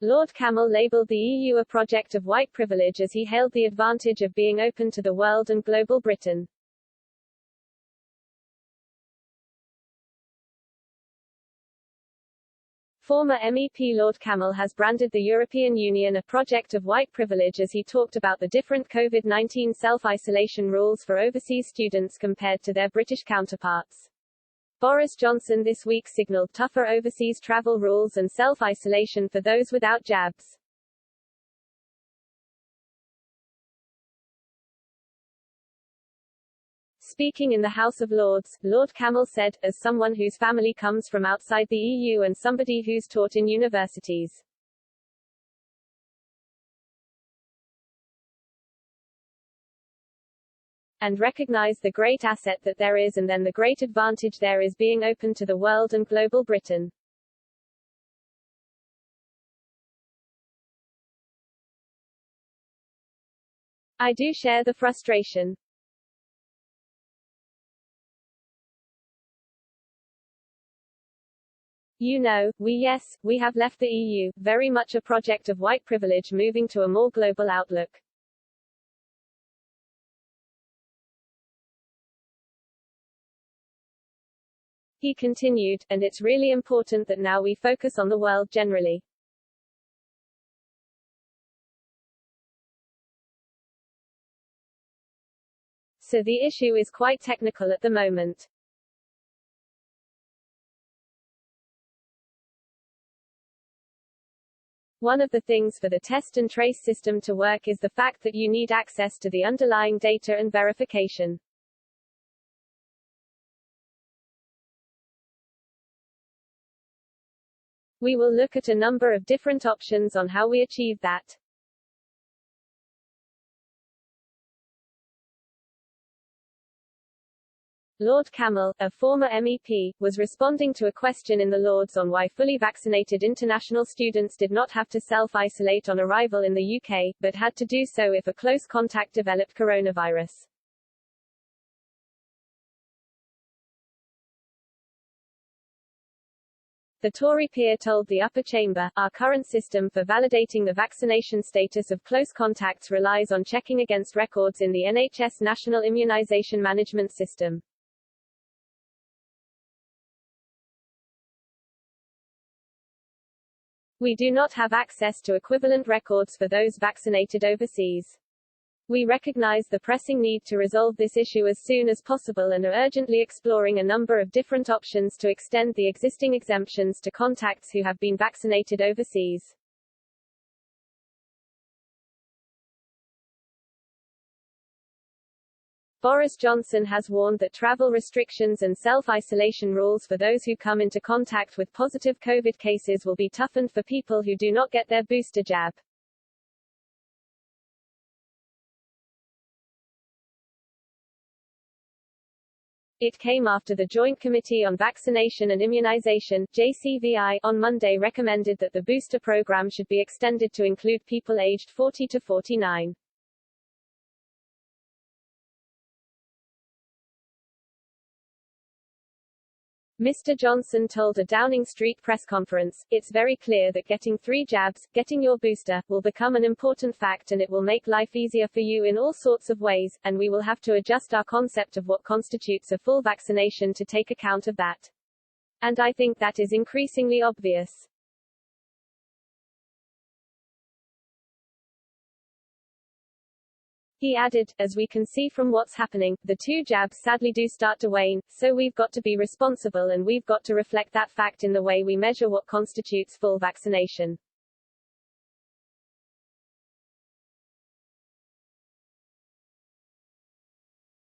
Lord Camel labelled the EU a project of white privilege as he hailed the advantage of being open to the world and global Britain. Former MEP Lord Camel has branded the European Union a project of white privilege as he talked about the different COVID-19 self-isolation rules for overseas students compared to their British counterparts. Boris Johnson this week signalled tougher overseas travel rules and self-isolation for those without jabs. Speaking in the House of Lords, Lord Camel said, as someone whose family comes from outside the EU and somebody who's taught in universities, and recognise the great asset that there is and then the great advantage there is being open to the world and global Britain. I do share the frustration. You know, we have left the EU, very much a project of white privilege moving to a more global outlook. He continued, and it's really important that now we focus on the world generally. So the issue is quite technical at the moment. One of the things for the test and trace system to work is the fact that you need access to the underlying data and verification. We will look at a number of different options on how we achieve that. Lord Camel, a former MEP, was responding to a question in the Lords on why fully vaccinated international students did not have to self-isolate on arrival in the UK, but had to do so if a close contact developed coronavirus. The Tory peer told the upper chamber, our current system for validating the vaccination status of close contacts relies on checking against records in the NHS National Immunisation Management System. We do not have access to equivalent records for those vaccinated overseas. We recognise the pressing need to resolve this issue as soon as possible and are urgently exploring a number of different options to extend the existing exemptions to contacts who have been vaccinated overseas. Boris Johnson has warned that travel restrictions and self-isolation rules for those who come into contact with positive COVID cases will be toughened for people who do not get their booster jab. It came after the Joint Committee on Vaccination and Immunization (JCVI) on Monday recommended that the booster program should be extended to include people aged 40 to 49. Mr. Johnson told a Downing Street press conference, it's very clear that getting 3 jabs, getting your booster, will become an important fact and it will make life easier for you in all sorts of ways, and we will have to adjust our concept of what constitutes a full vaccination to take account of that. And I think that is increasingly obvious. He added, as we can see from what's happening, the 2 jabs sadly do start to wane, so we've got to be responsible and we've got to reflect that fact in the way we measure what constitutes full vaccination.